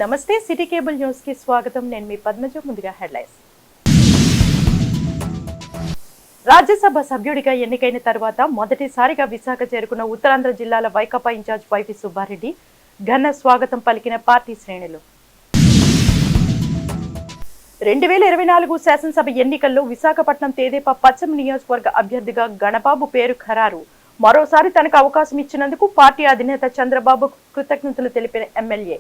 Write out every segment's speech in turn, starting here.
నమస్తే city cable news కి స్వాగతం. నేను మీ పద్మజ. ముందుగా హెడ్లైన్స్. రాజ్యసభ సభ్యుడిగా ఎన్నికైన తర్వాత మొదటిసారిగా విశాఖ చేరుకున్న ఉత్తరాంధ్ర జిల్లాల వైకాపా ఇన్ఛార్జ్ వైవి సుబ్బారెడ్డి ఘన స్వాగతం పలికిన పార్టీ శ్రేణులు. 2024 శాసనసభ ఎన్నికల్లో విశాఖపట్నం తెదేపా పశ్చిమ నియోజకవర్గ అభ్యర్థిగా గణబాబు పేరు ఖరారు. మరోసారి తనకు అవకాశం ఇచ్చినందుకు పార్టీ అధినేత చంద్రబాబు కృతజ్ఞతలు తెలిపిన ఎమ్మెల్యే.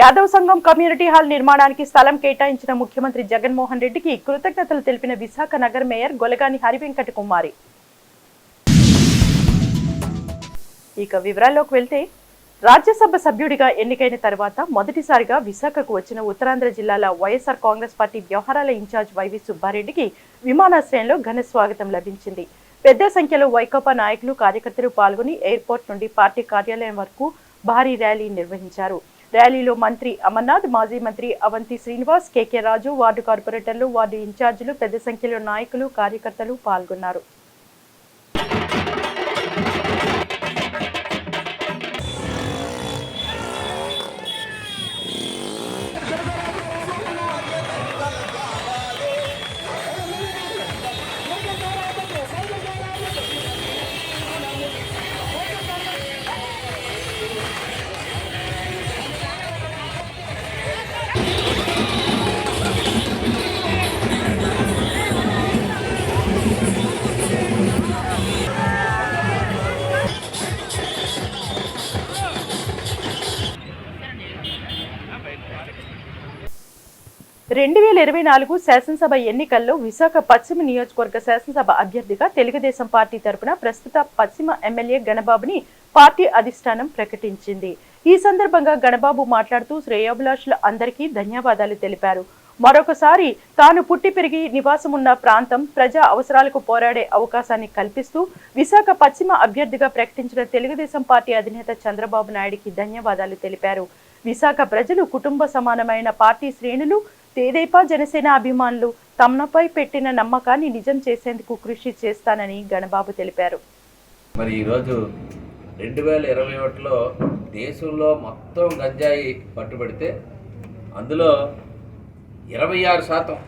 యాదవ్ సంఘం కమ్యూనిటీ హాల్ నిర్మాణానికి స్థలం కేటాయించిన ముఖ్యమంత్రి జగన్మోహన్ రెడ్డికి కృతజ్ఞతలు తెలిపిన విశాఖ నగర మేయర్ గొలగాని హరివెంకట కుమారి. ఇక వివరాల్లోకి వెళ్తే, రాజ్యసభ సభ్యుడిగా ఎన్నికైన తర్వాత మొదటిసారిగా విశాఖకు వచ్చిన ఉత్తరాంధ్ర జిల్లాల వైఎస్ఆర్ కాంగ్రెస్ పార్టీ వ్యవహారాల ఇన్ఛార్జ్ వైవి సుబ్బారెడ్డికి విమానాశ్రయంలో ఘన స్వాగతం లభించింది. పెద్ద సంఖ్యలో వైకాపా నాయకులు, కార్యకర్తలు పాల్గొని ఎయిర్పోర్ట్ నుండి పార్టీ కార్యాలయం వరకు భారీ ర్యాలీ నిర్వహించారు. ర్యాలీలో మంత్రి అమర్నాథ్, మాజీ మంత్రి అవంతి శ్రీనివాస్, కేకే రాజు, వార్డు కార్పొరేటర్లు, వార్డు ఇన్ఛార్జీలు, పెద్ద సంఖ్యలో నాయకులు, కార్యకర్తలు పాల్గొన్నారు. రెండు 2024 శాసనసభ ఎన్నికల్లో విశాఖ పశ్చిమ నియోజకవర్గ శాసనసభ అభ్యర్థిగా తెలుగుదేశం పార్టీ తరపున ప్రస్తుత పశ్చిమ ఎమ్మెల్యే గణబాబుని పార్టీ అధిష్టానం ప్రకటించింది. ఈ సందర్భంగా గణబాబు మాట్లాడుతూ శ్రేయోభిలాషుల అందరికీ ధన్యవాదాలు తెలిపారు. మరొకసారి తాను పుట్టి పెరిగి నివాసం ఉన్న ప్రాంతం ప్రజా అవసరాలకు పోరాడే అవకాశాన్ని కల్పిస్తూ విశాఖ పశ్చిమ అభ్యర్థిగా ప్రకటించిన తెలుగుదేశం పార్టీ అధినేత చంద్రబాబు నాయుడికి ధన్యవాదాలు తెలిపారు. విశాఖ ప్రజలు కుటుంబ సమానమైన పార్టీ శ్రేణులు, తెదేపా, జనసేన అభిమానులు తమపై పెట్టిన నమ్మకాన్ని నిజం చేసేందుకు కృషి చేస్తానని గణబాబు తెలిపారు. మరి ఈరోజు 2021లో దేశంలో మొత్తం గంజాయి పట్టుబడితే అందులో 26%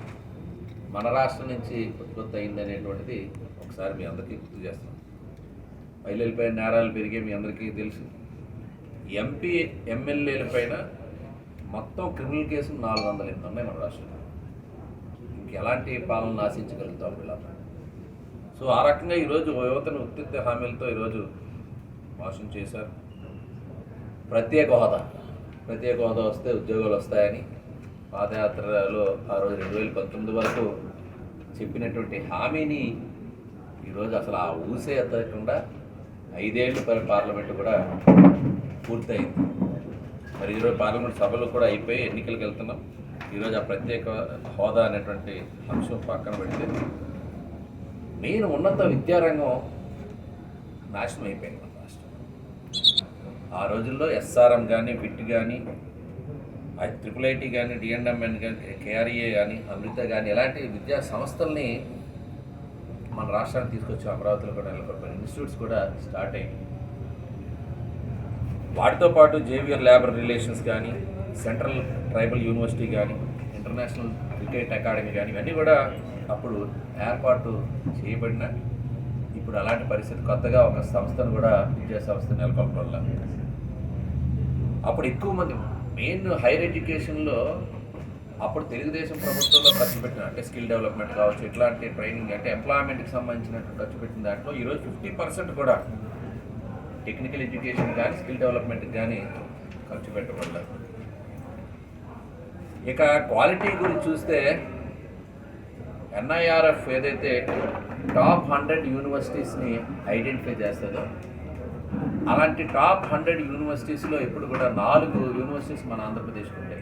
మన రాష్ట్రం నుంచి ఉత్పత్తి అయిందనేటువంటిది ఒకసారి మీ అందరికీ గుర్తు చేస్తున్నాం. మహిళలపై నేరాలు పెరిగే మీ అందరికీ తెలుసు. ఎంపీ ఎమ్మెల్యేల పైన మొత్తం క్రిమినల్ కేసులు 408 ఉన్నాయి మన రాష్ట్రంలో. ఇంకెలాంటి పాలన ఆశించగలుగుతాం వీళ్ళ. సో ఆ రకంగా ఈరోజు యువతను ఉత్తిత్త హామీలతో ఈరోజు మోసం చేశారు. ప్రత్యేక హోదా వస్తే ఉద్యోగాలు వస్తాయని పాదయాత్రలో ఆ రోజు 2019 వరకు చెప్పినటువంటి హామీని ఈరోజు అసలు ఆ ఊసే ఎత్తకుండా 5 ఏళ్ళు పార్లమెంటు కూడా పూర్తయింది. మరి ఈరోజు పార్లమెంట్ సభలు కూడా అయిపోయి ఎన్నికలకు వెళ్తున్నాం. ఈరోజు ఆ ప్రత్యేక హోదా అనేటువంటి అంశం పక్కన పెడితే మెయిన్ ఉన్నత విద్యారంగం నాశనం అయిపోయింది మన రాష్ట్రం. ఆ రోజుల్లో ఎస్ఆర్ఎం కానీ, విట్ కానీ, IIIT కానీ, డిఎన్ఎంఎన్ కానీ, కేఆర్ఏ కానీ, అమృత కానీ ఇలాంటి విద్యా సంస్థల్ని మన రాష్ట్రానికి తీసుకొచ్చి అమరావతిలో కూడా నెలకొల్పిన ఇన్స్టిట్యూట్స్ కూడా స్టార్ట్ అయ్యాయి. వాటితో పాటు జేవియర్ లేబర్ రిలేషన్స్ కానీ, సెంట్రల్ ట్రైబల్ యూనివర్సిటీ కానీ, ఇంటర్నేషనల్ క్రికెట్ అకాడమీ కానీ ఇవన్నీ కూడా అప్పుడు ఏర్పాటు చేయబడిన ఇప్పుడు అలాంటి పరిస్థితి కొత్తగా ఒక సంస్థను కూడా విద్యా సంస్థ నెలకొల్పడం వల్ల అప్పుడు ఎక్కువ మంది మెయిన్ హైయర్ ఎడ్యుకేషన్లో అప్పుడు తెలుగుదేశం ప్రభుత్వంలో ఖర్చు పెట్టిన అంటే స్కిల్ డెవలప్మెంట్ కావచ్చు, ఇట్లాంటి ట్రైనింగ్ అంటే ఎంప్లాయ్మెంట్కి సంబంధించినట్టు ఖర్చు పెట్టిన దాంట్లో ఈరోజు 50% కూడా టెక్నికల్ ఎడ్యుకేషన్ కానీ, స్కిల్ డెవలప్మెంట్కి కానీ ఖర్చు పెట్టబడ్డారు. ఇక క్వాలిటీ గురించి చూస్తే NIRF ఏదైతే టాప్ 100 యూనివర్సిటీస్ని ఐడెంటిఫై చేస్తుందో అలాంటి టాప్ 100 యూనివర్సిటీస్లో ఇప్పుడు కూడా 4 యూనివర్సిటీస్ మన ఆంధ్రప్రదేశ్లో ఉంటాయి.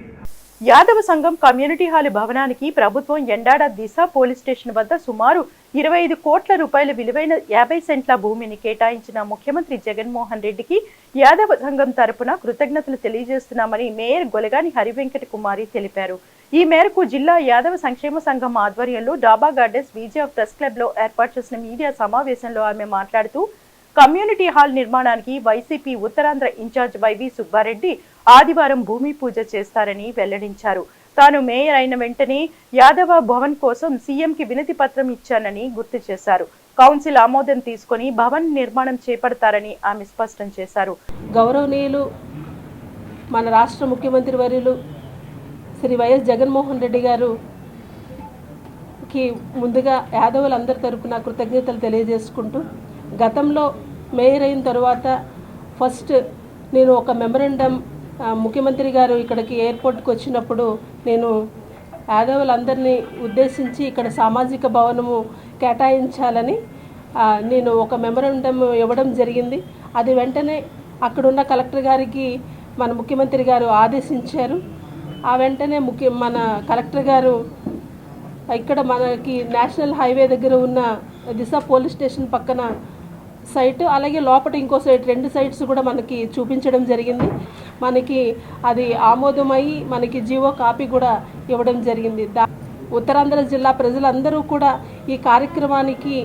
యాదవ సంఘం కమ్యూనిటీ హాల్ భవనానికి ప్రభుత్వం ఎండాడ దిశ పోలీస్ స్టేషన్ వద్ద సుమారు 25 కోట్ల రూపాయల విలువైన 50 సెంట్ల భూమిని కేటాయించిన ముఖ్యమంత్రి జగన్మోహన్ రెడ్డికి యాదవ సంఘం తరపున కృతజ్ఞతలు తెలియజేస్తున్నామని మేయర్ గొలగాని హరివెంకట కుమారి తెలిపారు. ఈ మేరకు జిల్లా యాదవ సంక్షేమ సంఘం ఆధ్వర్యంలో డాబా గార్డెన్స్ VGF ప్రెస్ క్లబ్ లో ఏర్పాటు చేసిన మీడియా సమావేశంలో ఆమె మాట్లాడుతూ కమ్యూనిటీ హాల్ నిర్మాణానికి YCP Uttarandhra incharge YV Subba Reddy ఆదివారం భూమి పూజ చేస్తారని వెల్లడించారు. తాను మేయర్ అయిన వెంటనే యాదవ భవన్ కోసం సీఎంకి వినతి పత్రం ఇచ్చానని గుర్తు చేశారు. కౌన్సిల్ ఆమోదం తీసుకుని భవన్ నిర్మాణం చేపడతారని ఆమె స్పష్టం చేశారు. గౌరవనీయులు మన రాష్ట్ర ముఖ్యమంత్రి వర్యులు శ్రీ వైఎస్ జగన్మోహన్ రెడ్డి గారుకి ముందుగా యాదవులందరి తరపున కృతజ్ఞతలు తెలియజేసుకుంటూ, గతంలో మేయర్ అయిన తర్వాత ఫస్ట్ నేను ఒక మెమరాండం ముఖ్యమంత్రి గారు ఇక్కడికి ఎయిర్పోర్ట్కి వచ్చినప్పుడు నేను యాదవులందరినీ ఉద్దేశించి ఇక్కడ సామాజిక భవనము కేటాయించాలని నేను ఒక మెమరాండం ఇవ్వడం జరిగింది. అది వెంటనే అక్కడున్న కలెక్టర్ గారికి మన ముఖ్యమంత్రి గారు ఆదేశించారు. ఆ వెంటనే మన కలెక్టర్ గారు ఇక్కడ మనకి నేషనల్ హైవే దగ్గర ఉన్న దిశ పోలీస్ స్టేషన్ పక్కన సైట్, అలాగే లోపల ఇంకో సైట్, 2 సైట్స్ కూడా మనకి చూపించడం జరిగింది. మనకి అది ఆమోదమయ్యి మనకి జీవో కాపీ కూడా ఇవ్వడం జరిగింది. ఉత్తరాంధ్ర జిల్లా ప్రజలందరూ కూడా ఈ కార్యక్రమానికి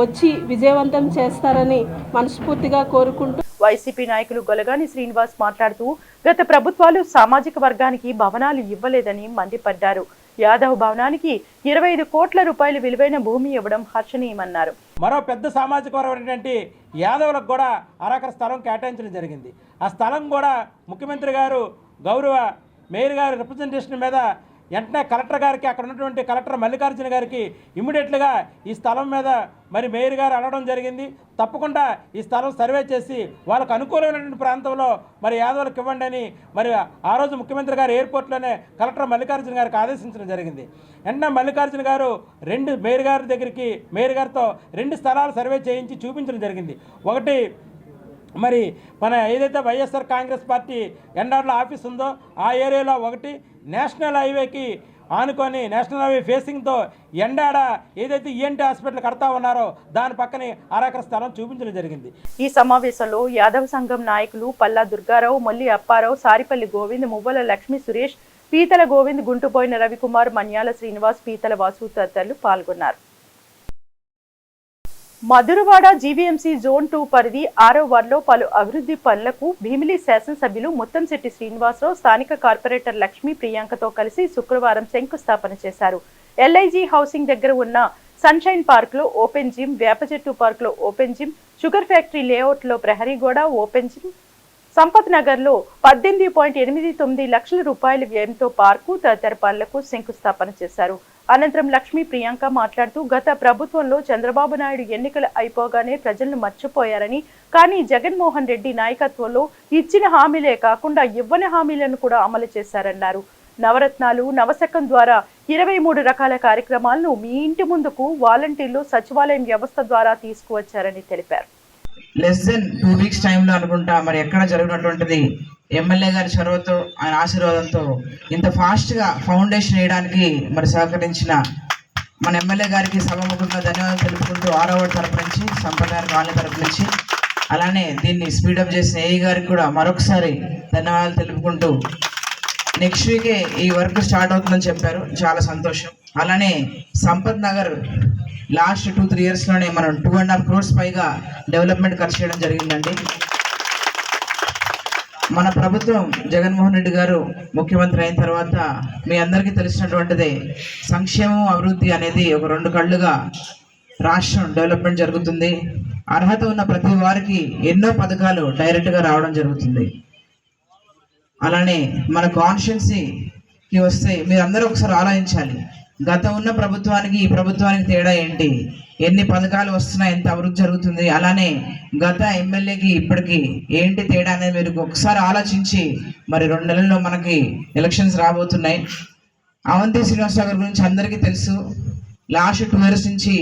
వచ్చి విజయవంతం చేస్తారని మనస్ఫూర్తిగా కోరుకుంటూ, వైసీపీ నాయకులు గొలగాని శ్రీనివాస్ మాట్లాడుతూ గత ప్రభుత్వాలు సామాజిక వర్గానికి భవనాలు ఇవ్వలేదని మండిపడ్డారు. యాదవ్ భవనానికి 25 కోట్ల రూపాయలు విలువైన భూమి ఇవ్వడం హర్షణీయమన్నారు. మరో పెద్ద సామాజిక వర్గం యాదవులకు కూడా అరకర స్థలం కేటాయించడం జరిగింది. ఆ స్థలం కూడా ముఖ్యమంత్రి గారు గౌరవ మేయర్ గారి రిప్రజెంటేషన్ మీద వెంటనే కలెక్టర్ గారికి, అక్కడ ఉన్నటువంటి కలెక్టర్ మల్లికార్జున గారికి ఇమ్మీడియట్లుగా ఈ స్థలం మీద మరి మేయర్ గారు అడగడం జరిగింది. తప్పకుండా ఈ స్థలం సర్వే చేసి వాళ్ళకు అనుకూలమైనటువంటి ప్రాంతంలో మరి యాదవులకు ఇవ్వండి అని మరి ఆ రోజు ముఖ్యమంత్రి గారు ఎయిర్పోర్ట్లోనే కలెక్టర్ మల్లికార్జున గారికి ఆదేశించడం జరిగింది. వెంటనే మల్లికార్జున గారు మేయర్ గారితో 2 స్థలాలు సర్వే చేయించి చూపించడం జరిగింది. ఒకటి మరి మన ఏదైతే వైఎస్ఆర్ కాంగ్రెస్ పార్టీ ఎండార్లో ఆఫీస్ ఉందో ఆ ఏరియాలో, ఒకటి నేషనల్ హైవేకి ఆనుకొని నేషనల్ హైవే ఫేసింగ్తో ఎండాడ ఏదైతే ఈఎన్టీ హాస్పిటల్ కడతా ఉన్నారో దాని పక్కనే అరకర స్థలం చూపించడం జరిగింది. ఈ సమావేశంలో యాదవ సంఘం నాయకులు పల్లా దుర్గారావు, మొల్లి అప్పారావు, సారిపల్లి గోవింద్, మువ్వల లక్ష్మీ సురేష్, పీతల గోవింద్, గుంటుపోయిన రవికుమార్, మన్యాల శ్రీనివాస్, పీతల వాసు తదితరులు పాల్గొన్నారు. మధురవాడ జీవీఎంసీ జోన్ 2 పరిధి 6వ వార్డులో పలు అభివృద్ధి పనులకు భీమిలి శాసనసభ్యులు ముత్తంశెట్టి శ్రీనివాసరావు స్థానిక కార్పొరేటర్ లక్ష్మీ ప్రియాంకతో కలిసి శుక్రవారం శంకుస్థాపన చేశారు. ఎల్ఐజీ హౌసింగ్ దగ్గర ఉన్న సన్షైన్ పార్క్ లో ఓపెన్ జిమ్, వేపచెట్టు పార్క్ లో open gym, sugar factory layout లో ప్రహరీ గోడ, ఓపెన్ జిమ్, సంపత్ నగర్ లో 18.89 లక్షల రూపాయల వ్యయంతో పార్కు తదితర పనులకు శంకుస్థాపన చేశారు. అనంతరం లక్ష్మీ ప్రియాంక మాట్లాడుతూ గత ప్రభుత్వంలో చంద్రబాబు నాయుడు ఎన్నికలు అయిపోగానే ప్రజలను మర్చిపోయారని, కానీ జగన్మోహన్ రెడ్డి నాయకత్వంలో ఇచ్చిన హామీలే కాకుండా ఇవ్వని హామీలను కూడా అమలు చేశారన్నారు. నవరత్నాలు, నవశకం ద్వారా 23 రకాల కార్యక్రమాలను మీ ఇంటి ముందుకు వాలంటీర్లు సచివాలయం వ్యవస్థ ద్వారా తీసుకువచ్చారని తెలిపారు. లెస్ దెన్ 2 వీక్స్ టైంలో అనుకుంటా మరి ఎక్కడ జరిగినటువంటిది ఎమ్మెల్యే గారి చొరవతో, ఆయన ఆశీర్వాదంతో ఇంత ఫాస్ట్గా ఫౌండేషన్ వేయడానికి మరి సహకరించిన మన ఎమ్మెల్యే గారికి సభముఖంగా ధన్యవాదాలు తెలుపుకుంటూ 6వ వార్డు తరపు నుంచి, సంపద కాలనీ తరపు నుంచి, అలానే దీన్ని స్పీడప్ చేసిన ఏఈ గారికి కూడా మరొకసారి ధన్యవాదాలు తెలుపుకుంటూ, నెక్స్ట్ వీకే ఈ వర్క్ స్టార్ట్ అవుతుందని చెప్పారు, చాలా సంతోషం. అలానే సంపత్ నగర్ లాస్ట్ 2-3 ఇయర్స్లోనే మనం 2.5 crores పైగా డెవలప్మెంట్ ఖర్చు చేయడం జరిగిందండి. మన ప్రభుత్వం జగన్మోహన్ రెడ్డి గారు ముఖ్యమంత్రి అయిన తర్వాత మీ అందరికీ తెలిసినటువంటిదే సంక్షేమం, అభివృద్ధి అనేది ఒక 2 కళ్ళుగా రాష్ట్రం డెవలప్మెంట్ జరుగుతుంది. అర్హత ఉన్న ప్రతి వారికి ఎన్నో పథకాలు డైరెక్ట్గా రావడం జరుగుతుంది. అలానే మన కాన్స్టిట్యున్సీకి వస్తే మీరు అందరూ ఒకసారి ఆలోచించాలి, గత ఉన్న ప్రభుత్వానికి ఈ ప్రభుత్వానికి తేడా ఏంటి, ఎన్ని పథకాలు వస్తున్నాయి, ఎంత అభివృద్ధి జరుగుతుంది, అలానే గత ఎమ్మెల్యేకి ఇప్పటికి ఏంటి తేడా అనేది మీరు ఒకసారి ఆలోచించి, మరి 2 నెలల్లో మనకి ఎలక్షన్స్ రాబోతున్నాయి. అవంతి శ్రీనివాసరావు గారి గురించి అందరికీ తెలుసు. లాస్ట్ 2 years నుంచి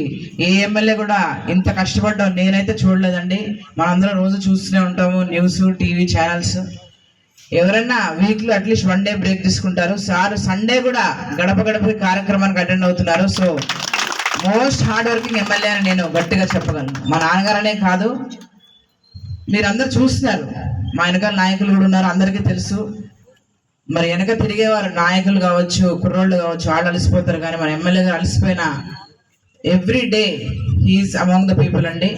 ఏ ఎమ్మెల్యే కూడా ఇంత కష్టపడ్డాం నేనైతే చూడలేదండి. మనందరం రోజు చూస్తూనే ఉంటాము, న్యూస్, టీవీ ఛానల్స్. ఎవరైనా వీక్లో అట్లీస్ట్ 1 day బ్రేక్ తీసుకుంటారు. సార్ సండే కూడా గడప గడప కార్యక్రమానికి అటెండ్ అవుతున్నారు. So most hard working MLA అని నేను గట్టిగా చెప్పగలను. మా నాన్నగారనే కాదు, మీరందరూ చూస్తున్నారు, మా వెనకాల నాయకులు కూడా ఉన్నారు, అందరికీ తెలుసు. మరి వెనక తిరిగేవారు నాయకులు కావచ్చు, కుర్రోళ్ళు కావచ్చు, వాళ్ళు అలసిపోతారు, కానీ మన ఎమ్మెల్యే గారు అలసిపోయిన every day he's among the people అండి.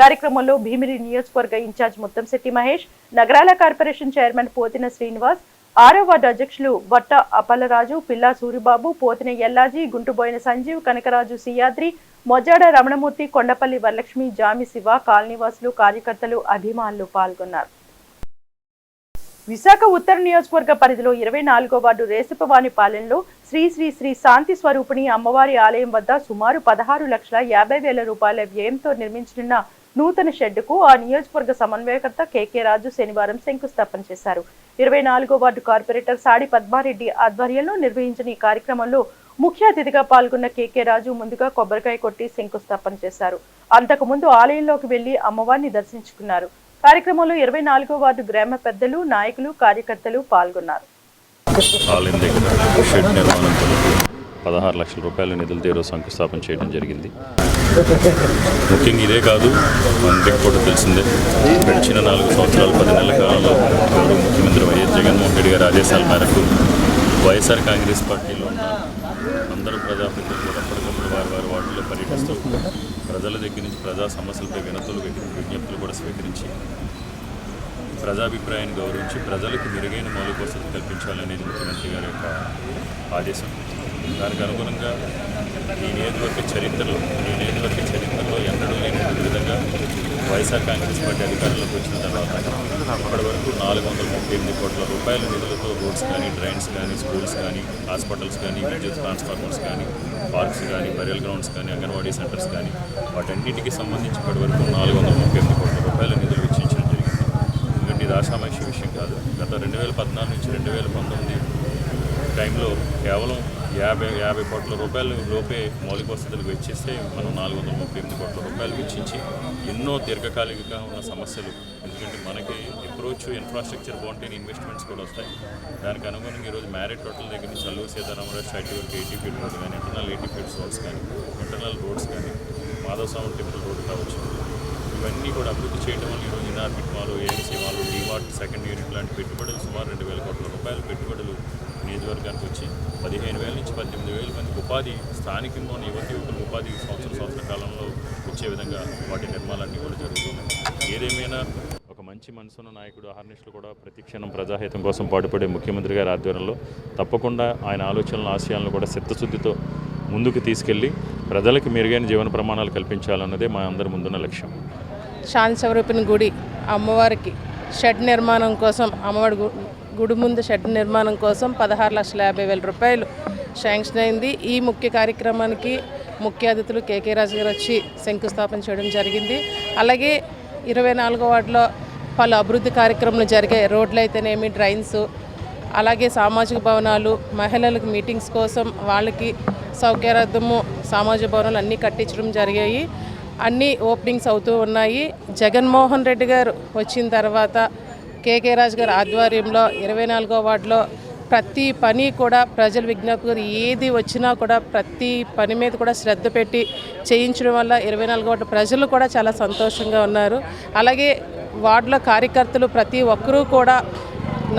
కార్యక్రమంలో భీమిలి నియోజకవర్గ ఇన్ఛార్జ్ ముత్తంశెట్టి మహేష్, నగరాల కార్పొరేషన్ చైర్మన్ పోతిన శ్రీనివాస్, 6వ వార్డు అధ్యక్షులు బట్ట అప్పలరాజు, పిల్లా సూరిబాబు, పోతిన ఎల్లాజీ, గుంటుబోయిన సంజీవ్, కనకరాజు సియాద్రి, మొజాడ రమణమూర్తి, కొండపల్లి వరలక్ష్మి, జామి శివ, కాలనీవాసులు, కార్యకర్తలు, అభిమానులు పాల్గొన్నారు. విశాఖ ఉత్తర నియోజకవర్గ పరిధిలో 24వ వార్డు రేసిపవానిపాలెంలో శ్రీ శ్రీ శ్రీ శాంతి స్వరూపిణి అమ్మవారి ఆలయం వద్ద సుమారు 16,50,000 రూపాయల వ్యయంతో నిర్మించనున్న నూతన షెడ్డుకు ఆ నియోజకవర్గ సమన్వయకర్త కేకే రాజు శనివారం శంకుస్థాపన చేశారు. 24వ వార్డు కార్పొరేటర్ సాడి పద్మారెడ్డి ఆధ్వర్యంలో నిర్వహించిన ఈ కార్యక్రమంలో ముఖ్య అతిథిగా పాల్గొన్న కేకే రాజు ముందుగా కొబ్బరికాయ కొట్టి శంకుస్థాపన చేశారు. అంతకుముందు ఆలయంలోకి వెళ్లి అమ్మవారిని దర్శించుకున్నారు. కార్యక్రమంలో 24వ వార్డు గ్రామ పెద్దలు, నాయకులు, కార్యకర్తలు పాల్గొన్నారు. ఆలయం దగ్గర షెడ్ నిర్మాణం కొరకు 16 లక్షల రూపాయల నిధులతో ఈరోజు శంకుస్థాపన చేయడం జరిగింది. ముఖ్యంగా ఇదే కాదు, అందరికీ కూడా తెలిసిందే, గడిచిన 4 సంవత్సరాలు 10 నెలల కాలంలో గౌరవ ముఖ్యమంత్రి వైఎస్ జగన్మోహన్ రెడ్డి గారి ఆదేశాల మేరకు వైఎస్ఆర్ కాంగ్రెస్ పార్టీలో ఉన్న అందరూ ప్రజాప్రతినిధులు కూడా ఎప్పటికప్పుడు వారి వార్డుల్లో పర్యటిస్తూ ప్రజల దగ్గర నుంచి ప్రజా సమస్యలపై వినతులు, విజ్ఞప్తులు కూడా స్వీకరించి ప్రజాభిప్రాయాన్ని గౌరవించి ప్రజలకు మెరుగైన మౌలిక వసతులు కల్పించాలనేది ముఖ్యమంత్రి గారి యొక్క ఆదేశం. దానికి అనుగుణంగా ఈ నియోజకవర్గ చరిత్రలో ఎన్నడూ లేని విధంగా వైఎస్ఆర్ కాంగ్రెస్ పార్టీ అధికారంలోకి వచ్చిన తర్వాత ఇప్పటి వరకు 438 కోట్ల రూపాయల నిధులతో రోడ్స్ కానీ, డ్రైన్స్ కానీ, స్కూల్స్ కానీ, హాస్పిటల్స్ కానీ, విద్యుత్ ట్రాన్స్ఫార్మర్స్ కానీ, పార్క్స్ కానీ, బరియల్ గ్రౌండ్స్ కానీ, అంగన్వాడీ సెంటర్స్ కానీ వాటన్నిటికీ సంబంధించి ఇప్పటి వరకు 438 కోట్ల రూపాయల నిధులు వెచ్చించడం జరిగింది. ఎందుకంటే ఇది ఆషామాషి విషయం కాదు. గత 2014 నుంచి 2019 టైంలో కేవలం 50 కోట్ల రూపాయల లోపే మౌలిక వసతులకు వెచ్చిస్తే మనం 438 కోట్ల రూపాయలు వెచ్చించి ఎన్నో దీర్ఘకాలికంగా ఉన్న సమస్యలు, ఎందుకంటే మనకి అప్రోచ్ ఇన్ఫ్రాస్ట్రక్చర్ బాగుంటేనే ఇన్వెస్ట్మెంట్స్ కూడా వస్తాయి. దానికి అనుగుణంగా ఈరోజు మ్యారేట్ హోటల్ దగ్గర నుంచి అల్లూరు సీతారామరాజు సైట్ వరకు 80 ఫీట్ రోడ్ కానీ, ఇంటర్నల్ 80 ఫీట్స్ రోడ్స్ కానీ, ఇంటర్నల్ రోడ్స్ కానీ, మాధవస్వామి టెంపుల్ రోడ్డు కావచ్చు, ఇవన్నీ కూడా అభివృద్ధి చేయడం వల్ల ఈరోజు ఇనార్బిట్ మాలు, ఏఎంసీ మాలు, డీమార్ట్ సెకండ్ యూనిట్ లాంటి పెట్టుబడులు సుమారు 2,000 కోట్ల రూపాయల పెట్టుబడులు నియోజకవర్గానికి వచ్చి 15,000 నుంచి 18,000 మందికి ఉపాధి, స్థానికంగా ఉన్న యువకులకు ఉపాధి సంవత్సర కాలంలో వచ్చే విధంగా వాటి నిర్మాణాలన్నీ కూడా జరుగుతున్నాయి. ఏదేమైనా ఒక మంచి మనసున్న నాయకుడు, అహర్నిశలు కూడా ప్రతిక్షణం ప్రజాహితం కోసం పాటుపడే ముఖ్యమంత్రి గారి ఆధ్వర్యంలో తప్పకుండా ఆయన ఆలోచనలు, ఆశయాలను కూడా చిత్తశుద్ధితో ముందుకు తీసుకెళ్లి ప్రజలకు మెరుగైన జీవన ప్రమాణాలు కల్పించాలన్నదే మా అందరి ముందున్న లక్ష్యం. శాంతి స్వరూపిణి గుడి అమ్మవారికి షెడ్ నిర్మాణం కోసం, అమ్మవారి గుడి ముందు షెడ్ నిర్మాణం కోసం 16,50,000 రూపాయలు శాంక్షన్ అయింది. ఈ ముఖ్య కార్యక్రమానికి ముఖ్య అతిథులు కేకే రాజు గారు వచ్చి శంకుస్థాపన చేయడం జరిగింది. అలాగే 24వ వార్డులో పలు అభివృద్ధి కార్యక్రమాలు జరిగాయి. రోడ్లు అయితేనేమి, డ్రైన్స్, అలాగే సామాజిక భవనాలు, మహిళలకు మీటింగ్స్ కోసం వాళ్ళకి సౌకర్యార్థము సామాజిక భవనాలు అన్నీ కట్టించడం జరిగాయి. అన్నీ ఓపెనింగ్స్ అవుతూ ఉన్నాయి. జగన్మోహన్ రెడ్డి గారు వచ్చిన తర్వాత కేకే రాజు గారి ఆధ్వర్యంలో 24వ వార్డులో ప్రతి పని కూడా ప్రజల విజ్ఞప్తి, ఏది వచ్చినా కూడా ప్రతి పని మీద కూడా శ్రద్ధ పెట్టి చేయించడం వల్ల 24వ వార్డు ప్రజలు కూడా చాలా సంతోషంగా ఉన్నారు. అలాగే వార్డులో కార్యకర్తలు ప్రతి ఒక్కరూ కూడా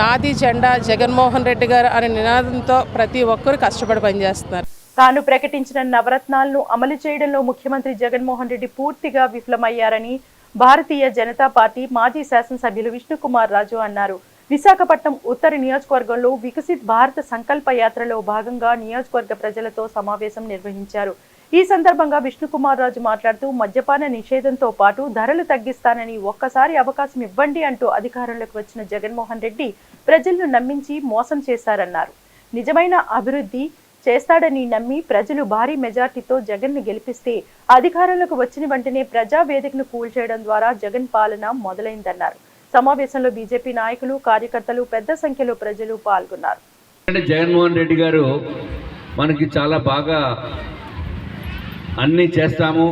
నాది జెండా జగన్మోహన్ రెడ్డి గారు అనే నినాదంతో ప్రతి ఒక్కరూ కష్టపడి పనిచేస్తున్నారు. తాను ప్రకటించిన నవరత్నాలను అమలు చేయడంలో ముఖ్యమంత్రి జగన్మోహన్ రెడ్డి పూర్తిగా విఫలమయ్యారని భారతీయ జనతా పార్టీ మాజీ శాసనసభ్యులు విష్ణుకుమార్ రాజు అన్నారు. విశాఖపట్నం ఉత్తర నియోజకవర్గంలో వికసిత్ భారత సంకల్ప యాత్రలో భాగంగా నియోజకవర్గ ప్రజలతో సమావేశం నిర్వహించారు. ఈ సందర్భంగా విష్ణుకుమార్ రాజు మాట్లాడుతూ మద్యపాన నిషేధంతో పాటు ధరలు తగ్గిస్తానని ఒక్కసారి అవకాశం ఇవ్వండి అంటూ అధికారంలోకి వచ్చిన జగన్మోహన్ రెడ్డి ప్రజలను నమ్మించి మోసం చేశారన్నారు. నిజమైన అభివృద్ధి చేస్తాడని నమ్మి ప్రజలు భారీ మెజార్టీతో జగన్ ని గెలిపిస్తే అధికారంలోకి వచ్చిన వెంటనే ప్రజా వేదికను కూల్చేయడం ద్వారా జగన్ పాలన మొదలైందన్నారు. సమావేశంలో బీజేపీ నాయకులు, కార్యకర్తలు పెద్ద సంఖ్యలో ప్రజలు పాల్గొన్నారు. జగన్మోహన్ రెడ్డి గారు మనకి చాలా బాగా అన్నీ చేస్తాము,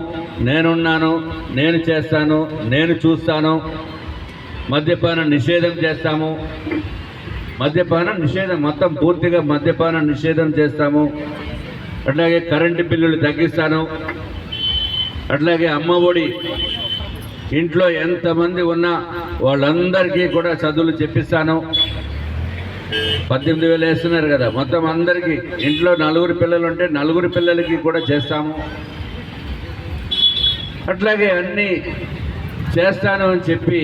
నేనున్నాను, నేను చేస్తాను, నేను చూస్తాను, మద్యపాన నిషేధం చేస్తాము, మద్యపాన నిషేధం మొత్తం పూర్తిగా మద్యపాన నిషేధం చేస్తాము, అట్లాగే కరెంటు బిల్లులు తగ్గిస్తాను, అట్లాగే అమ్మ ఒడి ఇంట్లో ఎంతమంది ఉన్నా వాళ్ళందరికీ కూడా చదువులు చెప్పిస్తాను. 18,000 వేస్తున్నారు కదా, మొత్తం అందరికీ ఇంట్లో 4 పిల్లలు ఉంటే 4 పిల్లలకి కూడా చేస్తాము. అట్లాగే అన్ని చేస్తాను అని చెప్పి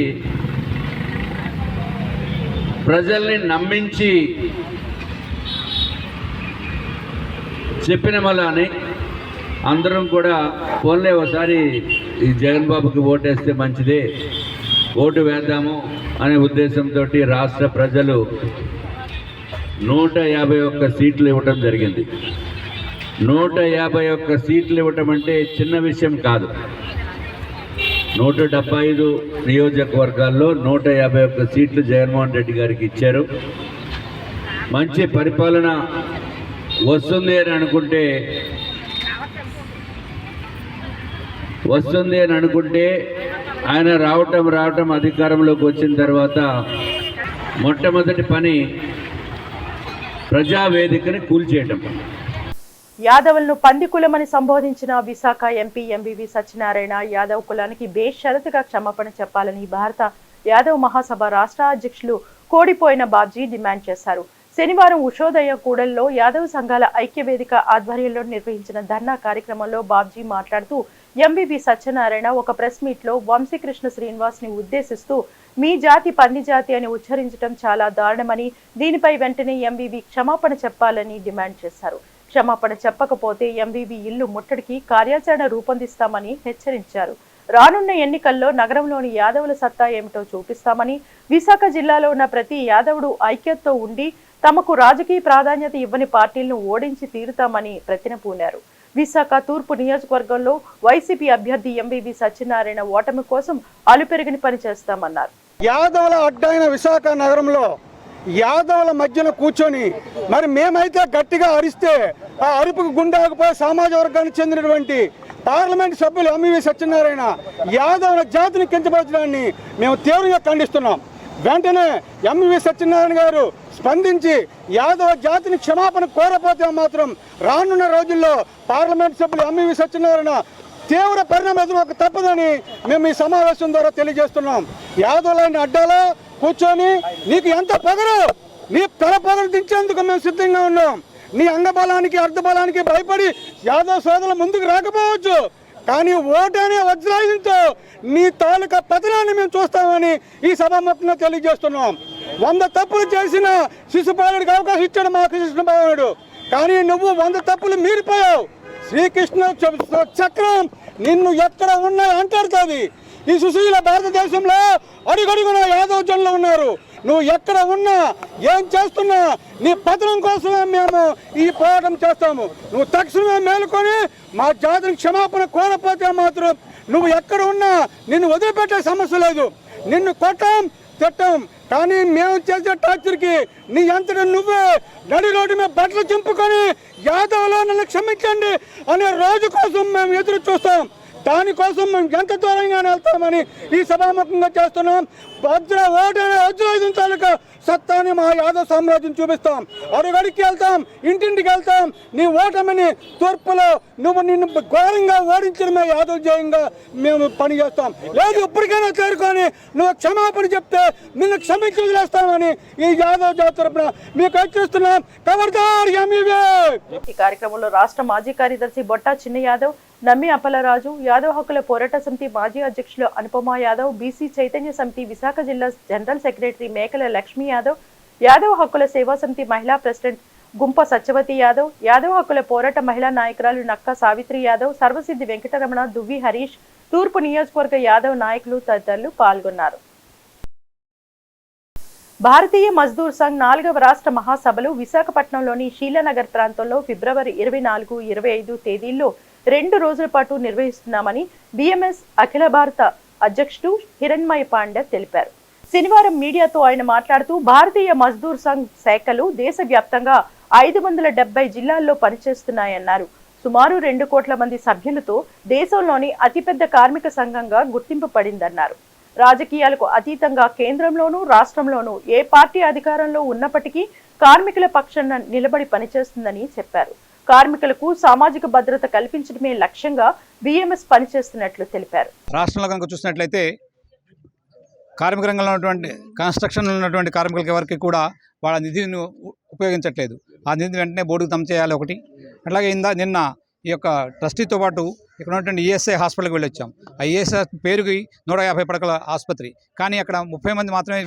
ప్రజల్ని నమ్మించి చెప్పిన వల్లనే అందరం కూడా ఫోన్లే ఒకసారి ఈ జగన్ బాబుకి ఓటేస్తే మంచిదే, ఓటు వేద్దాము అనే ఉద్దేశంతో రాష్ట్ర ప్రజలు 151 సీట్లు ఇవ్వటం జరిగింది. 151 సీట్లు ఇవ్వటం అంటే చిన్న విషయం కాదు. 175 నియోజకవర్గాల్లో 151 సీట్లు జగన్మోహన్ రెడ్డి గారికి ఇచ్చారు. మంచి పరిపాలన వస్తుంది అని అనుకుంటే ఆయన రావటం అధికారంలోకి వచ్చిన తర్వాత మొట్టమొదటి పని ప్రజావేదికని కూల్చేయటం. యాదవులను పంది కులమని సంబోధించిన విశాఖ ఎంపీ ఎంవివి సత్యనారాయణ యాదవ్ కులానికి బేషరతుగా క్షమాపణ చెప్పాలని భారత యాదవ్ మహాసభ రాష్ట్ర అధ్యక్షులు కోడిపోయిన బాబ్జీ డిమాండ్ చేశారు. శనివారం ఉషోదయ కూడల్లో యాదవ్ సంఘాల ఐక్యవేదిక ఆధ్వర్యంలో నిర్వహించిన ధర్నా కార్యక్రమంలో బాబ్జీ మాట్లాడుతూ ఎంవివి సత్యనారాయణ ఒక ప్రెస్ మీట్ లో వంశీకృష్ణ శ్రీనివాస్ ని ఉద్దేశిస్తూ మీ జాతి పంది జాతి అని ఉచ్చరించడం చాలా దారుణమని, దీనిపై వెంటనే ఎంవివి క్షమాపణ చెప్పాలని డిమాండ్ చేశారు. క్షమాపణ చెప్పకపోతే ఎంవివి ఇల్లు ముట్టడికి కార్యాచరణ రూపొందిస్తామని హెచ్చరించారు. రానున్న ఎన్నికల్లో నగరంలోని యాదవుల సత్తా ఏమిటో చూపిస్తామని, విశాఖ జిల్లాలో ఉన్న ప్రతి యాదవుడు ఐక్యతతో ఉండి తమకు రాజకీయ ప్రాధాన్యత ఇవ్వని పార్టీలను ఓడించి తీరుతామని ప్రతినపూనారు. విశాఖ తూర్పు నియోజకవర్గంలో వైసీపీ అభ్యర్థి ఎంవివి సత్యనారాయణ ఓటమి కోసం అలుపెరిగిన పని చేస్తామన్నారు. యాదవుల అడ్డైన విశాఖ నగరంలో యాదవుల మధ్యన కూర్చొని మరి మేమైతే గట్టిగా అరిస్తే ఆ అరుపుకు గుండాకపోయే సామాజిక వర్గానికి చెందినటువంటి పార్లమెంట్ సభ్యులు ఎంవివి సత్యనారాయణ యాదవుల జాతిని కించపరచడాన్ని మేము తీవ్రంగా ఖండిస్తున్నాం. వెంటనే ఎంవివి సత్యనారాయణ గారు స్పందించి యాదవ జాతిని క్షమాపణ కోరపోతే మాత్రం రానున్న రోజుల్లో పార్లమెంట్ సభ్యులు ఎంవివి సత్యనారాయణ తీవ్ర పరిణామం ఎదుర్కోక తప్పదని మేము ఈ సమావేశం ద్వారా తెలియజేస్తున్నాం. యాదవులని అడ్డాలో కూర్చొని నీకు ఎంత పొగరు, నీ తల పొగరు దించేందుకు మేము సిద్ధంగా ఉన్నాం. నీ అంగబలానికి అర్ధబలానికి భయపడి యాదవ సోదరులు ముందుకు రాకపోవచ్చు, కానీ ఓటు అనే వజ్రాయుధంతో నీ తాలూకా పతనాన్ని మేము చూస్తామని ఈ సభాముఖంగా తెలియజేస్తున్నాం. 100 తప్పులు చేసిన శిశుపాలుడికి అవకాశం ఇచ్చాడు మా కృష్ణ భగవానుడు, కానీ నువ్వు 100 తప్పులు మీరిపోయావు. శ్రీకృష్ణ చక్రం నిన్ను ఎక్కడ ఉన్నా అంటాడుతుంది. ఈ సుశీల భారతదేశంలో అడుగడుగున యాదవ జనులు ఉన్నారు. నువ్వు ఎక్కడ ఉన్నా ఏం చేస్తున్నా నీ పతనం కోసమే మేము ఈ పోరాటం చేస్తాము. నువ్వు తక్షణమే మేలుకొని మా జాతిని క్షమాపణ కోరపోతే మాత్రం నువ్వు ఎక్కడ ఉన్నా నిన్ను వదిలిపెట్టే సమస్య లేదు. నిన్ను కొట్టాం తిట్టాం, కానీ మేము చేసే టార్చర్కి నీ అంతటా నువ్వే నడి రోడ్డు మీద బట్టలు చింపుకొని యాదవ్లో నన్ను క్షమించండి అనే రోజు కోసం మేము ఎదురు చూస్తాం. దానికోసం మేము ఎంత దూరంగానే వెళ్తామని ఈ సభాముఖంగా చేస్తున్నాం. వజ్రాయుధం తాలూకా సత్తాన్ని మా యాదవ్ సామ్రాజ్యం చూపిస్తాం. అడుగడికి వెళ్తాం, ఇంటింటికి వెళ్తాం. నీ ఓటమిని తూర్పులో నిన్ను ఘోరంగా ఓడించడమే యాదవ్ జయంగా మేము పని చేస్తాం. లేదు ఇప్పటికైనా చేరుకొని నువ్వు క్షమాపణ చెప్తే నిన్ను క్షమించి వదిలేస్తామని ఈ యాదవ్ జాతి తరపున మీకు హెచ్చరిస్తున్నాం. ఖబర్దార్ ఎంవివి. ఈ కార్యక్రమంలో రాష్ట్ర మాజీ కార్యదర్శి బొట్టా చిన్న యాదవ్, నమ్మి అప్పలరాజు, యాదవ్ హక్కుల పోరాట సమితి మాజీ అధ్యక్షులు అనుపమ యాదవ్, బీసీ చైతన్య సమితి విశాఖ జిల్లా జనరల్ సెక్రటరీ మేకల లక్ష్మీ యాదవ్, యాదవ్ హక్కుల సేవా సమితి మహిళా ప్రెసిడెంట్ గుంప సత్యవతి యాదవ్, యాదవ్ హక్కుల పోరాట మహిళా నాయకురాలు నక్క సావిత్రి యాదవ్, సర్వసిద్ధి వెంకటరమణ, దువ్వి హరీష్, తూర్పు నియోజకవర్గ యాదవ్ నాయకులు తదితరులు పాల్గొన్నారు. భారతీయ మజ్దూర్ సంఘ్ 4వ రాష్ట్ర మహాసభలు విశాఖపట్నంలోని షీలానగర్ ప్రాంతంలో ఫిబ్రవరి 24, 25 తేదీల్లో 2 రోజుల పాటు నిర్వహిస్తున్నామని బిఎంఎస్ అఖిల భారత అధ్యక్షుడు హిరణ్మయ పాండే తెలిపారు. శనివారం మీడియాతో ఆయన మాట్లాడుతూ భారతీయ మజ్దూర్ సంఘ్ శాఖలు దేశవ్యాప్తంగా 570 జిల్లాల్లో పనిచేస్తున్నాయన్నారు. సుమారు 2 కోట్ల మంది సభ్యులతో దేశంలోని అతిపెద్ద కార్మిక సంఘంగా గుర్తింపు పడిందన్నారు. రాజకీయాలకు అతీతంగా కేంద్రంలోనూ రాష్ట్రంలోనూ ఏ పార్టీ అధికారంలో ఉన్నప్పటికీ కార్మికుల పక్షాన నిలబడి పనిచేస్తుందని చెప్పారు. కార్మికులకు సామాజిక భద్రత కల్పించడమే లక్ష్యంగా బిఎంఎస్ పనిచేస్తున్నట్లు తెలిపారు. రాష్ట్రంలో కనుక చూసినట్లయితే కార్మిక రంగంలో ఉన్నటువంటి కన్స్ట్రక్షన్లో ఉన్నటువంటి కార్మికులకి ఎవరికి కూడా వాళ్ళ నిధిని ఉపయోగించట్లేదు. ఆ నిధిని వెంటనే బోర్డుకు జమ చేయాలి ఒకటి. అట్లాగే నిన్న ఈ యొక్క ట్రస్టీతో పాటు ఇక్కడ ఉన్నటువంటి ఈఎస్ఐ హాస్పిటల్కి వెళ్ళి వచ్చాం. ఆ ఈఎస్ఐ పేరుకి 150 పడకల ఆసుపత్రి, కానీ అక్కడ 30 మంది మాత్రమే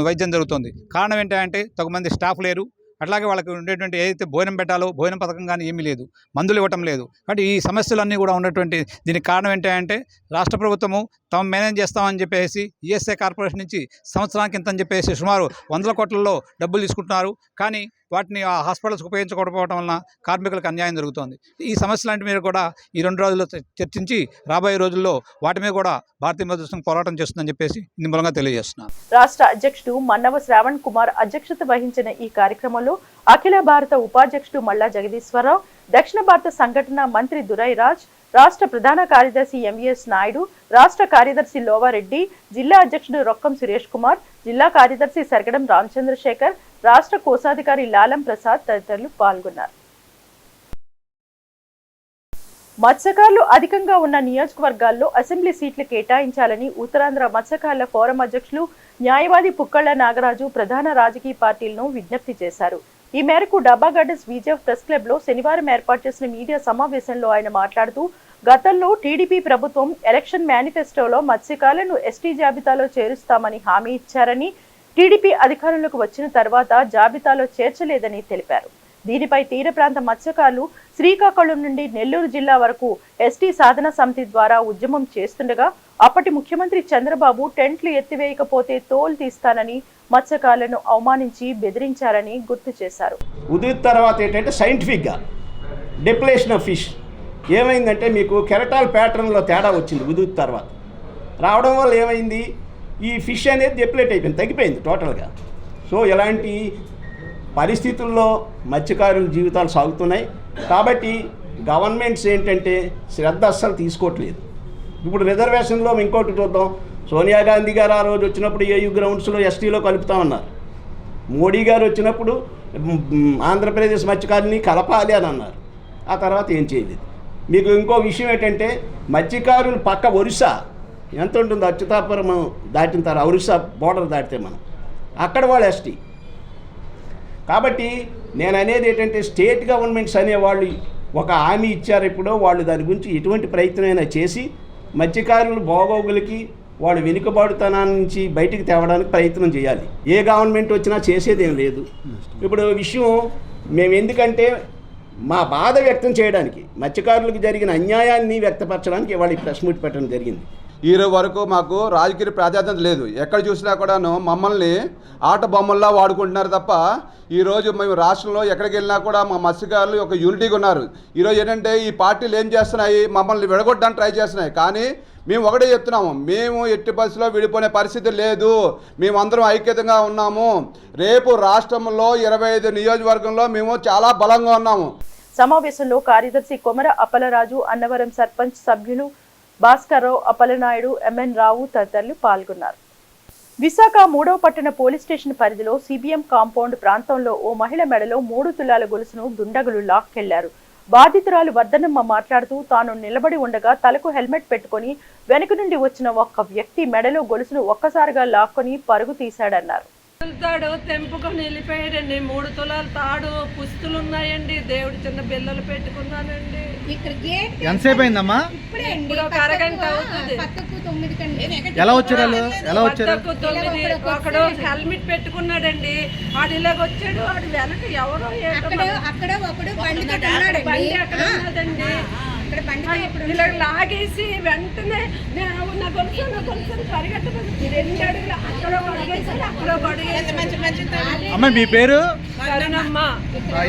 వైద్యం జరుగుతుంది. కారణం ఏంటంటే తగు మంది స్టాఫ్ లేరు. అట్లాగే వాళ్ళకి ఉండేటువంటి ఏదైతే భోజనం పెట్టాలో భోజనం పథకం కానీ ఏమీ లేదు, మందులు ఇవ్వటం లేదు. కాబట్టి ఈ సమస్యలన్నీ కూడా ఉన్నటువంటి దీనికి కారణం ఏంటంటే రాష్ట్ర ప్రభుత్వము తాము మేనేజ్ చేస్తామని చెప్పేసి ఈఎస్ఐ కార్పొరేషన్ నుంచి సంవత్సరానికి ఇంత అని చెప్పేసి సుమారు 100 కోట్లలో డబ్బులు తీసుకుంటున్నారు. కానీ వాటిని ఆ హాస్పిటల్స్ ఉపయోగించుకోకపోవడం వలన కార్మికులకు అన్యాయం జరుగుతోంది. ఈ సమస్యలాంటి మీద కూడా ఈ 2 రోజుల్లో చర్చించి రాబోయే రోజుల్లో వాటి మీద కూడా భారతీయ మజ్లిస్ పోరాటం చేస్తుందని చెప్పేసి ఇందు మూలంగా తెలియజేస్తున్నాను. రాష్ట్ర అధ్యక్షుడు మన్నవ శ్రావణ్ కుమార్ అధ్యక్షత వహించిన ఈ కార్యక్రమంలో అఖిల భారత ఉపాధ్యక్షుడు మల్లా జగదీశ్వరరావు, దక్షిణ భారత సంఘటన మంత్రి దురై రాజ్, రాష్ట్ర ప్రధాన కార్యదర్శి ఎంవిఎస్ నాయుడు, రాష్ట్ర కార్యదర్శి లోవారెడ్డి, జిల్లా అధ్యక్షుడు రొక్కం సురేష్ కుమార్, జిల్లా కార్యదర్శి సరగడం రామచంద్రశేఖర్, రాష్ట్ర కోశాధికారి లాలం ప్రసాద్ తదితరులు పాల్గొన్నారు. మత్స్యకారులు అధికంగా ఉన్న నియోజకవర్గాల్లో అసెంబ్లీ సీట్లు కేటాయించాలని ఉత్తరాంధ్ర మత్స్యకారుల ఫోరం అధ్యక్షులు న్యాయవాది పుక్కళ్ల నాగరాజు ప్రధాన రాజకీయ పార్టీలను విజ్ఞప్తి చేశారు. ఈ మేరకు డబ్బాగడ్డ విజయ్ ప్రెస్ క్లబ్ లో శనివారం ఏర్పాటు చేసిన మీడియా సమావేశంలో ఆయన మాట్లాడుతూ, గతంలో టీడీపీ ప్రభుత్వం ఎలక్షన్ మేనిఫెస్టోలో మత్స్యకారులను ఎస్టీ జాబితాలో చేరుస్తామని హామీ ఇచ్చారని, టీడీపీ అధికారంలోకి వచ్చిన తర్వాత జాబితాలో చేర్చలేదని తెలిపారు. దీనిపై తీర ప్రాంత మత్స్యకారులు శ్రీకాకుళం నుండి నెల్లూరు జిల్లా వరకు ఎస్టీ సాధన సమితి ద్వారా ఉద్యమం చేస్తుండగా అప్పటి ముఖ్యమంత్రి చంద్రబాబు టెంట్లు ఎత్తివేయకపోతే తోలు తీస్తానని మత్స్యకారులను అవమానించి బెదిరించారని గుర్తు చేశారు. ఉదిత్ తర్వాత ఏంటంటే సైంటిఫిక్గా డిప్లేషన్ ఆఫ్ ఫిష్ ఏమైందంటే మీకు కెరటాల్ ప్యాటర్న్లో తేడా వచ్చింది. ఉదిత్ తర్వాత రావడం వల్ల ఏమైంది, ఈ ఫిష్ అనేది డిప్లేట్ అయిపోయింది, తగ్గిపోయింది టోటల్గా. సో ఇలాంటి పరిస్థితుల్లో మత్స్యకారుల జీవితాలు సాగుతున్నాయి. కాబట్టి గవర్నమెంట్స్ ఏంటంటే శ్రద్ధ అస్సలు తీసుకోవట్లేదు. ఇప్పుడు రిజర్వేషన్లో ఇంకోటి చూద్దాం. సోనియా గాంధీ గారు ఆ రోజు వచ్చినప్పుడు ఏయూ గ్రౌండ్స్లో ఎస్టీలో కలుపుతామన్నారు. మోడీ గారు వచ్చినప్పుడు ఆంధ్రప్రదేశ్ మత్స్యకారుని కలపాలి అని అన్నారు. ఆ తర్వాత ఏం చేయలేదు. మీకు ఇంకో విషయం ఏంటంటే మత్స్యకారులు పక్క ఒరిస్సా ఎంత ఉంటుందో, అచ్యుతాపురం దాటిన తర్వాత ఒరిస్సా బోర్డర్ దాటితే మనం అక్కడ వాళ్ళు ఎస్టీ. కాబట్టి నేను అనేది ఏంటంటే స్టేట్ గవర్నమెంట్స్ అనేవాళ్ళు ఒక హామీ ఇచ్చారు. ఇప్పుడు వాళ్ళు దాని గురించి ఎటువంటి ప్రయత్నమైనా చేసి మత్స్యకారులు బాగోగులకి వాళ్ళు వెనుకబాటుతనాన్ని నుంచి బయటికి తేవడానికి ప్రయత్నం చేయాలి. ఏ గవర్నమెంట్ వచ్చినా చేసేదేం లేదు. ఇప్పుడు విషయం మేము ఎందుకంటే మా బాధ వ్యక్తం చేయడానికి, మత్స్యకారులకు జరిగిన అన్యాయాన్ని వ్యక్తపరచడానికి ఇవాళ ఈ ప్రెస్ మీట్ పెట్టడం జరిగింది. ఈ రోజు వరకు మాకు రాజకీయ ప్రాధాన్యత లేదు. ఎక్కడ చూసినా కూడాను మమ్మల్ని ఆట బొమ్మల్లా వాడుకుంటున్నారు తప్ప ఈరోజు మేము రాష్ట్రంలో ఎక్కడికి వెళ్ళినా కూడా మా మత్స్యకారులు ఒక యూనిటీగా ఉన్నారు. ఈరోజు ఏంటంటే ఈ పార్టీలు ఏం చేస్తున్నాయి, మమ్మల్ని విడగొట్టడానికి ట్రై చేస్తున్నాయి. కానీ మేము ఒకటే చెప్తున్నాము, మేము ఎట్టి పరిస్థితిలో విడిపోయే పరిస్థితి లేదు. మేమందరం ఐక్యతంగా ఉన్నాము. రేపు రాష్ట్రంలో 25 నియోజకవర్గంలో మేము చాలా బలంగా ఉన్నాము. సమావేశంలో కార్యదర్శి కొమర అప్పలరాజు, అన్నవరం సర్పంచ్ సభ్యులు భాస్కర్రావు, అప్పలనాయుడు, ఎంఎన్ రావు తదితరులు పాల్గొన్నారు. విశాఖ 3వ పట్టణ పోలీస్ స్టేషన్ పరిధిలో సిబిఎం కాంపౌండ్ ప్రాంతంలో ఓ మహిళ మెడలో 3 తులాల గొలుసును దుండగులు లాక్కెళ్లారు. బాధితురాలు వర్ధనమ్మ మాట్లాడుతూ, తాను నిలబడి ఉండగా తలకు హెల్మెట్ పెట్టుకుని వెనుక నుండి వచ్చిన ఒక వ్యక్తి మెడలో గొలుసును ఒక్కసారిగా లాక్కొని పరుగు తీశాడన్నారు. తాడు తెంపుకొని వెళ్ళిపోయాడండి. 3 తులాల తాడు, పుస్తులు ఉన్నాయండి. దేవుడు చిన్న బిల్లలు పెట్టుకున్నానండి. ఎంతసేపు అయిందమ్మా? ఇప్పుడు ఒక అరగంట అవుతుంది. ఎలా వచ్చారు? ఒకడు హెల్మెట్ పెట్టుకున్నాడండి. ఆడు ఇలాగ వచ్చాడు. ఆడు వెనక ఎవరో బండి అక్కడ ఉన్నదండి. ఇలా లాగేసి వెంటనే నా గొలుసు పరిగెట్టబడి 2 అడుగులు అక్కడ అడిగేసారు, అక్కడ అమ్మ మీ పేరు? సరేనమ్మా.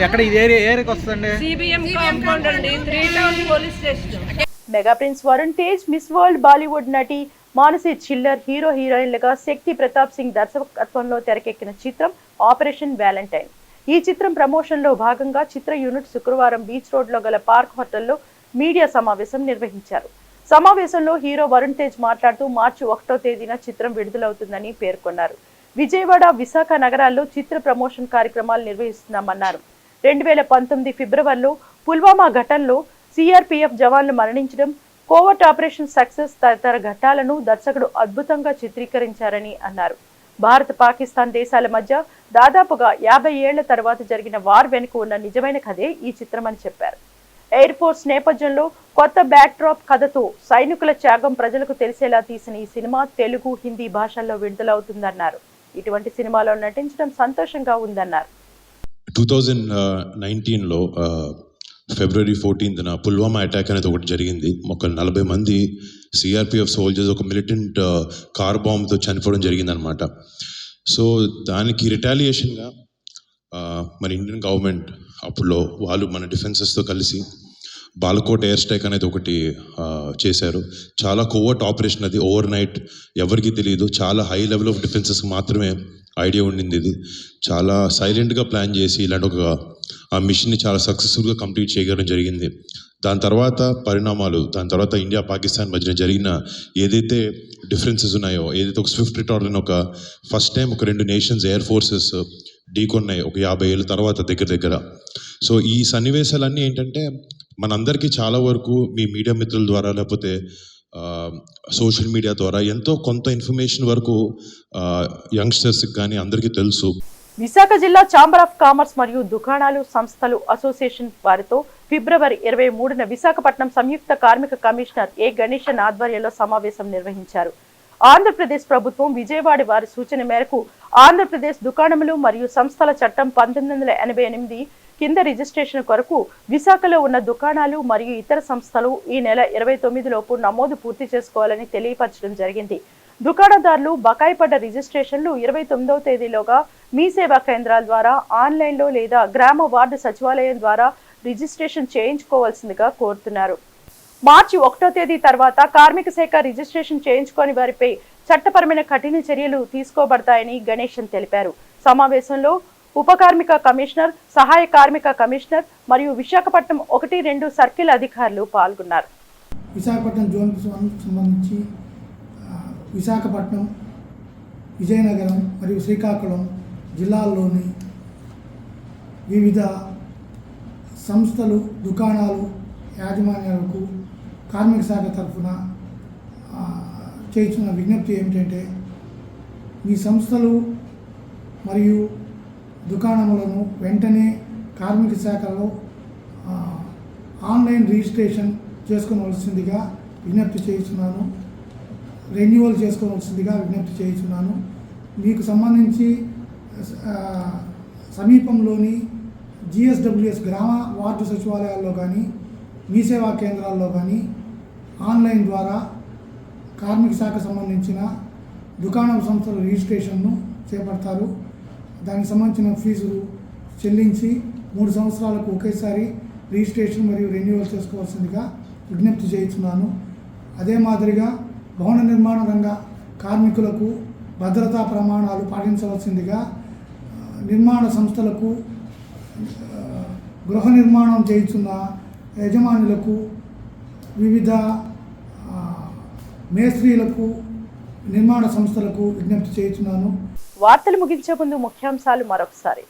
ఎక్కడ ఇది ఏరియాకి వస్తుంది? సిబిఎం కాంపౌండ్ అండి, 3 town police station. Mega prince Varun Tej, miss world Bollywood నటి మానసి చిల్లర్, హీరో హీరోయిన్లుగా శక్తి ప్రతాప్ సింగ్ దర్శకత్వంలో తెరకెక్కిన చిత్రం ఆపరేషన్ వ్యాలంటైన్. ఈ చిత్రం ప్రమోషన్ లో భాగంగా చిత్ర యూనిట్ శుక్రవారం బీచ్ రోడ్ లో గల పార్క్ హోటల్లో మీడియా సమావేశం నిర్వహించారు. సమావేశంలో హీరో వరుణ్ తేజ్ మాట్లాడుతూ, మార్చి 1వ తేదీన చిత్రం విడుదలవుతుందని పేర్కొన్నారు. విజయవాడ, విశాఖ నగరాల్లో చిత్ర ప్రమోషన్ కార్యక్రమాలు నిర్వహిస్తున్నామన్నారు. 2019 ఫిబ్రవరిలో పుల్వామా ఘటనలో సిఆర్పిఎఫ్ జవాన్లు మరణించడం, కోవర్ట్ ఆపరేషన్ సక్సెస్ తదితర ఘట్టాలను దర్శకుడు అద్భుతంగా చిత్రీకరించారని అన్నారు. భారత్, పాకిస్తాన్ దేశాల మధ్య దాదాపుగా 50 ఏళ్ల తర్వాత జరిగిన వార్ వెనుక ఉన్న నిజమైన కథే ఈ చిత్రమని చెప్పారు. ఎయిర్ ఫోర్స్ నేపథ్యంలో కొత్త బ్యాక్ డ్రాప్ కథతో సైనికుల త్యాగం ప్రజలకు తెలిసేలా తీసిన ఈ సినిమా తెలుగు, హిందీ భాషల్లో విడుదలవుతుందన్నారు. ఇటువంటి సినిమాలో నటించడం సంతోషంగా ఉందన్నారు. 2019లో ఫిబ్రవరి 14న పుల్వామా అటాక్ అనేది ఒకటి జరిగింది. ఒక 40 మంది సిఆర్పిఎఫ్ సోల్జర్స్ ఒక మిలిటెంట్ కార్ బాంబ్తో చనిపోవడం జరిగిందనమాట. సో దానికి రిటాలియేషన్గా మన ఇండియన్ గవర్నమెంట్ అప్పుడులో వాళ్ళు మన డిఫెన్సెస్తో కలిసి బాలకోట్ ఎయిర్ స్ట్రైక్ అనేది ఒకటి చేశారు. చాలా కోవర్ట్ ఆపరేషన్ అది. ఓవర్ నైట్ ఎవరికి తెలియదు, చాలా హై లెవెల్ ఆఫ్ డిఫెన్సెస్కి మాత్రమే ఐడియా ఉండింది. ఇది చాలా సైలెంట్గా ప్లాన్ చేసి ఇలాంటి ఒక ఆ మిషన్ని చాలా సక్సెస్ఫుల్గా కంప్లీట్ చేయడం జరిగింది. దాని తర్వాత పరిణామాలు, దాని తర్వాత ఇండియా పాకిస్తాన్ మధ్యన జరిగిన ఏదైతే డిఫరెన్సెస్ ఉన్నాయో, ఏదైతే ఒక స్విఫ్ట్ రిటార్డర్ ఒక ఫస్ట్ టైం ఒక 2 నేషన్స్ ఎయిర్ ఫోర్సెస్ ఢీకొన్నాయి ఒక 50 ఏళ్ళ తర్వాత దగ్గర. సో ఈ సన్నివేశాలన్నీ ఏంటంటే మనందరికీ చాలా వరకు మీ మీడియా మిత్రుల ద్వారా లేకపోతే సోషల్ మీడియా ద్వారా ఎంతో కొంత ఇన్ఫర్మేషన్ వరకు యంగ్స్టర్స్కి కానీ అందరికీ తెలుసు. విశాఖ జిల్లా ఛాంబర్ ఆఫ్ కామర్స్ మరియు దుకాణాలు సంస్థలు అసోసియేషన్ వారితో ఫిబ్రవరి 23న విశాఖపట్నం సంయుక్త కార్మిక కమిషనర్ ఏ గణేశన్ ఆధ్వర్యంలో సమావేశం నిర్వహించారు. ఆంధ్రప్రదేశ్ ప్రభుత్వం విజయవాడ వారి సూచన మేరకు ఆంధ్రప్రదేశ్ దుకాణములు మరియు సంస్థల చట్టం 1988 కింద రిజిస్ట్రేషన్ కొరకు విశాఖలో ఉన్న దుకాణాలు మరియు ఇతర సంస్థలు ఈ నెల 29 లోపు నమోదు పూర్తి చేసుకోవాలని తెలియపరచడం జరిగింది. దుకాణదారులు బకాయి పడ్డ రిజిస్ట్రేషన్లు 29వ తేదీలోగా మీ సేవా కేంద్రాల ద్వారా ఆన్లైన్లో లేదా గ్రామ వార్డు సచివాలయం ద్వారా రిజిస్ట్రేషన్ చేయించుకోవాల్సిందిగా కోరుతున్నారు. మార్చి 1వ తేదీ తర్వాత కార్మిక శాఖ రిజిస్ట్రేషన్ చేయించుకోని వారిపై చట్టపరమైన కఠిన చర్యలు తీసుకోబడతాయని గణేశన్ తెలిపారు. సమావేశంలో ఉప కార్మిక కమిషనర్, సహాయ కార్మిక కమిషనర్ మరియు విశాఖపట్నం 1-2 సర్కిల్ అధికారులు పాల్గొన్నారు. విశాఖపట్నం జోన్ సంబంధించి విశాఖపట్నం, విజయనగరం మరియు శ్రీకాకుళం జిల్లాల్లోని వివిధ సంస్థలు, దుకాణాలు యాజమాన్యాలకు కార్మిక శాఖ తరఫున చేస్తున్న విజ్ఞప్తి ఏమిటంటే, మీ సంస్థలు మరియు దుకాణములను వెంటనే కార్మిక శాఖలో ఆన్లైన్ రిజిస్ట్రేషన్ చేసుకోవలసిందిగా విజ్ఞప్తి చేస్తున్నాను. రెన్యువల్ చేసుకోవాల్సిందిగా విజ్ఞప్తి చేస్తున్నాను. మీకు సంబంధించి సమీపంలోని జిఎస్డబ్ల్యూఎస్ గ్రామ వార్డు సచివాలయాల్లో కానీ మీ సేవా కేంద్రాల్లో కానీ ఆన్లైన్ ద్వారా కార్మిక శాఖ సంబంధించిన దుకాణం సంస్థల రిజిస్ట్రేషన్ను చేపడతారు. దానికి సంబంధించిన ఫీజులు చెల్లించి 3 సంవత్సరాలకు ఒకేసారి రిజిస్ట్రేషన్ మరియు రెన్యువల్ చేసుకోవాల్సిందిగా విజ్ఞప్తి చేస్తున్నాను. అదే మాదిరిగా భవన నిర్మాణ రంగ కార్మికులకు భద్రతా ప్రమాణాలు పాటించవలసిందిగా, నిర్మాణ సంస్థలకు గృహ నిర్మాణం చేస్తున్న యజమానులకు, వివిధ మేస్త్రీలకు, నిర్మాణ సంస్థలకు విజ్ఞప్తి చేస్తున్నాను. వార్తలు ముగించే ముందు ముఖ్యాంశాలు మరొకసారి.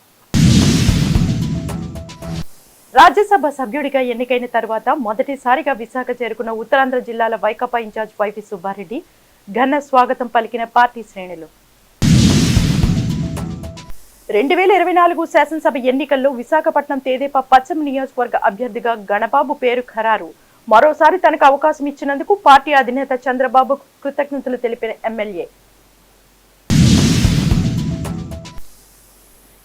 రాజ్యసభ సభ్యుడిగా ఎన్నికైన తర్వాత మొదటిసారిగా విశాఖ చేరుకున్న ఉత్తరాంధ్ర జిల్లాల వైకాపా ఇన్ఛార్జ్ వైవి సుబ్బారెడ్డి ఘన స్వాగతం పలికిన పార్టీ శ్రేణులు. 2024 శాసనసభ ఎన్నికల్లో విశాఖపట్నం తెదేపా పశ్చిమ నియోజకవర్గ అభ్యర్థిగా గణబాబు పేరు ఖరారు. మరోసారి తనకు అవకాశం ఇచ్చినందుకు పార్టీ అధినేత చంద్రబాబు కృతజ్ఞతలు తెలిపిన ఎమ్మెల్యే.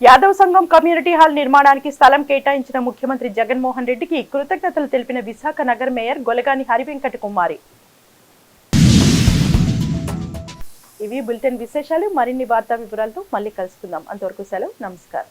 యాదవ్ సంఘం కమ్యూనిటీ హాల్ నిర్మాణానికి స్థలం కేటాయించిన ముఖ్యమంత్రి జగన్మోహన్ రెడ్డికి కృతజ్ఞతలు తెలిపిన విశాఖ నగర మేయర్ గొలగాని హరివెంకట కుమారి. ఇవి బులెటిన్ విశేషాలు. మరిన్ని వార్తా వివరాలతో మళ్ళీ కలుసుకుందాం. అంతవరకు సెలవు, నమస్కారం.